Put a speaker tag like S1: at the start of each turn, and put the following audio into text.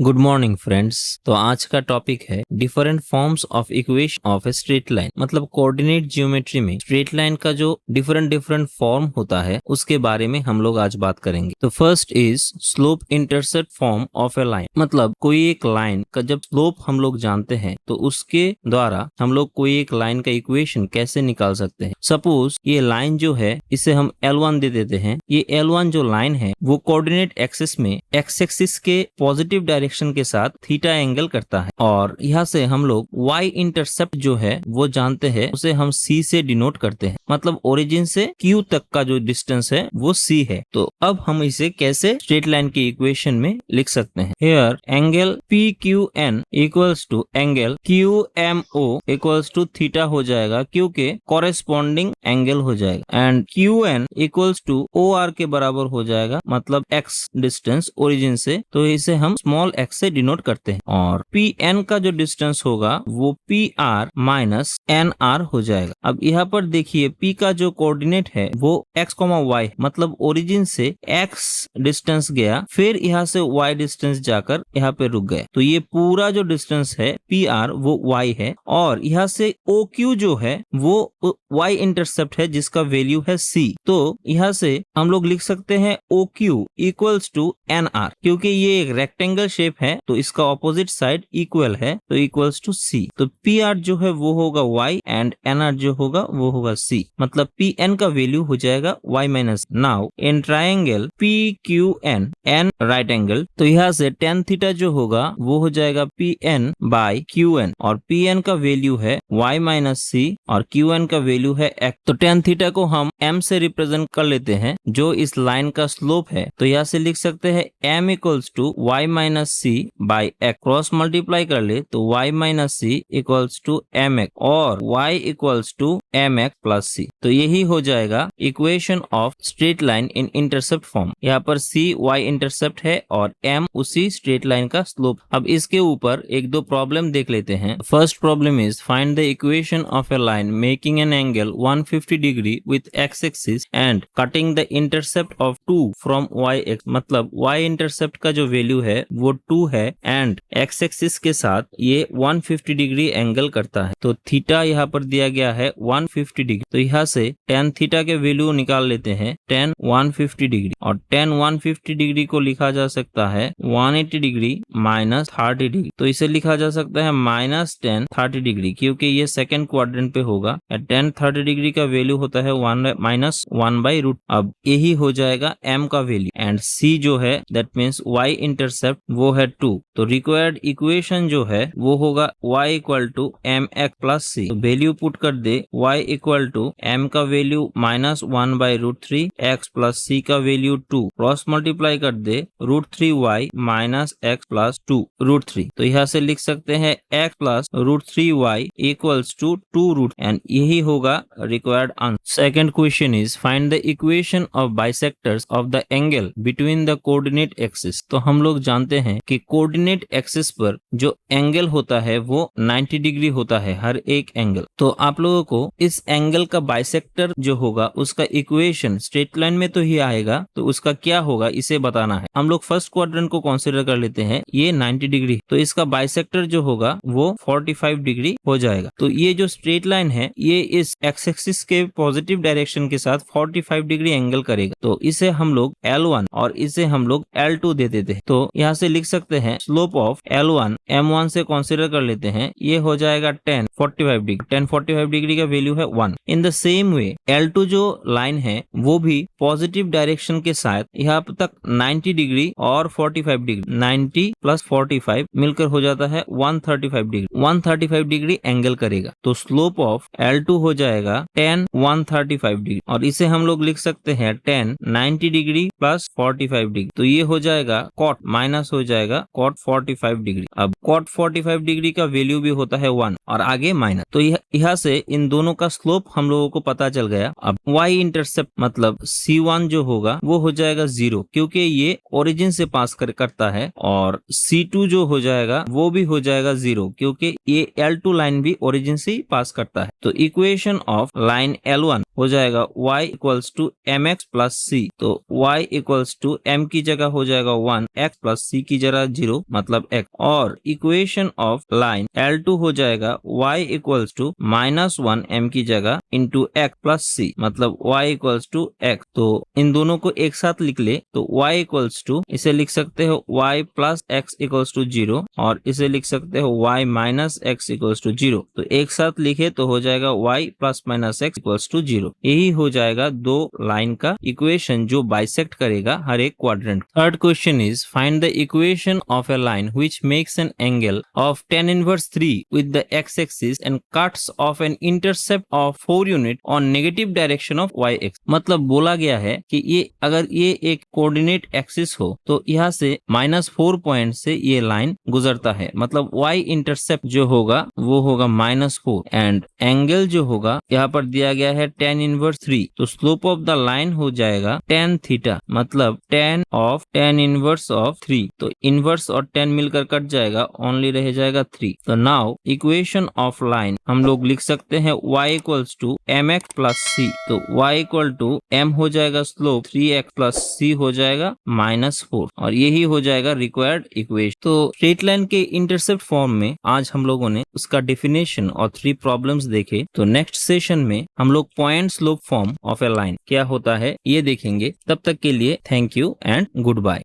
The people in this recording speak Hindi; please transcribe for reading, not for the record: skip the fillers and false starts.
S1: Good morning friends. तो आज का टॉपिक है different forms of equation of a straight line. मतलब कोऑर्डिनेट ज्योमेट्री में स्ट्रेट लाइन का जो डिफरेंट फॉर्म होता है उसके बारे में हम लोग आज बात करेंगे। तो first is slope intercept form of a line. मतलब कोई एक लाइन का जब स्लोप हम लोग जानते हैं तो उसके द्वारा हम लोग कोई एक लाइन का इक्वेशन कैसे निकाल सकते हैं। सपोज ये लाइन जो है इसे हम L1 दे देते हैं। ये L1 जो लाइन है वो कोऑर्डिनेट एक्सिस में एक्स एक्सिस के पॉजिटिव डायरेक्शन के साथ थीटा एंगल करता है और यहाँ से हम लोग y इंटरसेप्ट जो है वो जानते हैं, उसे हम c से डिनोट करते हैं। मतलब ओरिजिन से q तक का जो डिस्टेंस है वो c है। तो अब हम इसे कैसे स्ट्रेट लाइन की इक्वेशन में लिख सकते हैं। Here angle PQN equals to angle QMO equals to theta हो जाएगा, क्योंकि कॉरेस्पॉन्डिंग एंगल हो जाएगा। And QN equals to OR के बराबर हो जाएगा, मतलब x डिस्टेंस ओरिजिन से, तो इसे हम स्मॉल x से डिनोट करते हैं। और PN का जो डिस्टेंस होगा वो PR माइनस NR हो जाएगा। अब यहाँ पर देखिए P का जो कोऑर्डिनेट है वो x, y, मतलब ओरिजिन से x डिस्टेंस गया, फिर यहाँ से y डिस्टेंस जाकर यहाँ पे रुक गया। तो ये पूरा जो डिस्टेंस है PR वो y है, और यहाँ से OQ जो है वो y इंटरसेप्ट है जिसका वैल्यू है c। तो यहाँ से हम लोग लिख सकते हैं OQ इक्वल्स टू NR, क्योंकि ये एक रेक्टेंगल शेप है तो इसका ऑपोजिट साइड इक्वल है, तो इक्वल्स टू c। तो PR जो है वो होगा y एंड NR जो होगा वो होगा c। मतलब PN का वैल्यू हो जाएगा y minus. Now in triangle PQN N right angle, तो यहाँ से tan थीटा जो होगा वो हो जाएगा PN बाय QN, और PN का वैल्यू है y माइनस c और QN का वैल्यू है x। तो tan थीटा को हम m से रिप्रेजेंट कर लेते हैं जो इस लाइन का स्लोप है। तो यहाँ से लिख सकते हैं m equals to y minus c by x। Cross multiply कर ले तो y minus c equals to mx और y equals to mx plus c। तो यही हो जाएगा equation of straight line in intercept form. यहाँ पर c y इंटरसेप्ट है और m उसी स्ट्रेट लाइन का स्लोप। अब इसके ऊपर एक दो प्रॉब्लम देख लेते हैं। First problem is find the equation of a line making an angle 150 degree with x axis and cutting the intercept of 2 from y x. मतलब y इंटरसेप्ट का जो वैल्यू है वो 2 है एंड x एक्सिस के साथ ये 150 डिग्री एंगल करता है। तो थीटा यहाँ पर दिया गया है 150 डिग्री। तो यहाँ से tan थीटा के वैल्यू निकाल लेते हैं, tan 150 डिग्री, और tan 150 डिग्री को लिखा जा सकता है 180 डिग्री माइनस 30 डिग्री। तो इसे लिखा जा सकता है माइनस tan 30 डिग्री, क्योंकि ये सेकंड क्वाड्रेंट पे होगा। tan 30 डिग्री का वैल्यू होता है 1 माइनस 1 बाई रूट। अब यही हो जाएगा m का वैल्यू एंड c जो है दैट मीन्स y इंटरसेप्ट वो है 2। तो रिक्वायर्ड इक्वेशन जो है वो होगा y equal to mx plus c। तो वैल्यू पुट कर दे, y इक्वल टू m का value minus 1 by root 3, x plus c का वैल्यू 2, क्रॉस मल्टीप्लाई कर दे root 3y minus x plus 2 root 3। तो यहाँ से लिख सकते हैं x plus root 3y equals to 2 root, and यही होगा required answer. Second question is find the equation of bisectors of the angle between the coordinate axis. तो हम लोग जानते हैं कि कोऑर्डिनेट एक्सिस पर जो एंगल होता है वो 90 डिग्री होता है हर एक एंगल। तो आप लोगों को इस एंगल का बाइसेक्टर जो होगा उसका इक्वेशन स्ट्रेट लाइन में तो ही आएगा, तो उसका क्या होगा इसे बताना है। हम लोग फर्स्ट क्वाड्रेंट को कंसीडर कर लेते हैं, ये 90 डिग्री, तो इसका बाइसेक्टर जो होगा वो 45 डिग्री हो जाएगा। तो ये जो स्ट्रेट लाइन है ये इस एक्स एक्सिस के पॉजिटिव डायरेक्शन के साथ 45 डिग्री एंगल करेगा। तो इसे हम लोग L1 और इसे हम लोग L2 दे देते हैं। तो यहाँ से लिख सकते हैं स्लोप ऑफ L1 M1 से कंसीडर कर लेते हैं, ये हो जाएगा tan 45 डिग्री। tan 45 डिग्री का वैल्यू है 1। In the same way L2 जो लाइन है वो भी पॉजिटिव डायरेक्शन के साथ यहाँ तक 90 डिग्री और 45 डिग्री, 90 प्लस 45 मिलकर हो जाता है 135 डिग्री। 135 डिग्री एंगल करेगा। तो स्लोप ऑफ L2 हो जाएगा tan 135 डिग्री, और इसे हम लोग लिख सकते हैं tan 90 डिग्री प्लस 45 डिग्री। तो ये हो जाएगा cot माइनस हो जाएगा cot 45 डिग्री। अब cot 45 डिग्री का वैल्यू भी होता है 1 और आगे माइनस। तो यहाँ से इन दोनों का स्लोप हम लोगों को पता चल गया। अब y इंटरसेप्ट मतलब C1 जो होगा वो हो जाएगा 0 क्योंकि ये ओरिजिन से पास करता है, और C2 जो हो जाएगा वो भी हो जाएगा 0 क्योंकि ये L2 लाइन भी ओरिजिन से ही पास करता है। तो इक्वेशन ऑफ लाइन L1 हो जाएगा y equals to mx plus c। तो y इक्वल्स टू m की जगह हो जाएगा 1, x प्लस c की जगह 0 मतलब x, और इक्वेशन ऑफ लाइन L2 हो जाएगा y इक्वल्स टू -1 m की जगह इंटू x प्लस c मतलब y इक्वल्स टू x। तो इन दोनों को एक साथ लिख ले तो y इक्वल्स टू इसे लिख सकते हो y plus x equals to 0 और इसे लिख सकते हो y minus x equals to 0। तो एक साथ लिखे तो हो जाएगा y plus minus x equals to 0। यही हो जाएगा दो लाइन का इक्वेशन जो बाइसेक्ट करेगा हर एक quadrant. Third question is find the equation of a line which makes an angle of tan inverse 3 with the x axis and cuts off an intercept of 4 unit on negative direction of y axis. मतलब बोला गया है कि ये अगर ये एक कोऑर्डिनेट एक्सिस हो तो यहाँ से -4 पॉइंट से ये लाइन गुजरता है, मतलब y इंटरसेप्ट जो होगा वो होगा -4 एंड एंगल जो होगा यहाँ पर दिया गया है tan इनवर्स 3। तो स्लोप ऑफ द लाइन हो जाएगा tan थीटा मतलब tan of tan inverse of 3। तो इनवर्स और tan मिलकर कट जाएगा, ओनली रह जाएगा 3। तो नाउ इक्वेशन ऑफ लाइन हम लोग लिख सकते हैं y equals to mx plus c। तो y इक्वल टू m हो जाएगा स्लोप 3x प्लस c हो जाएगा -4 और यही हो जाएगा रिक्वायर्ड इक्वेशन। तो स्ट्रेट लाइन के इंटरसेप्ट फॉर्म में आज हम लोगों ने उसका डेफिनेशन और 3 प्रॉब्लम्स देखे। तो नेक्स्ट सेशन में हम लोग point slope form of a line क्या होता है ये देखेंगे। तब तक के लिए thank you and good bye.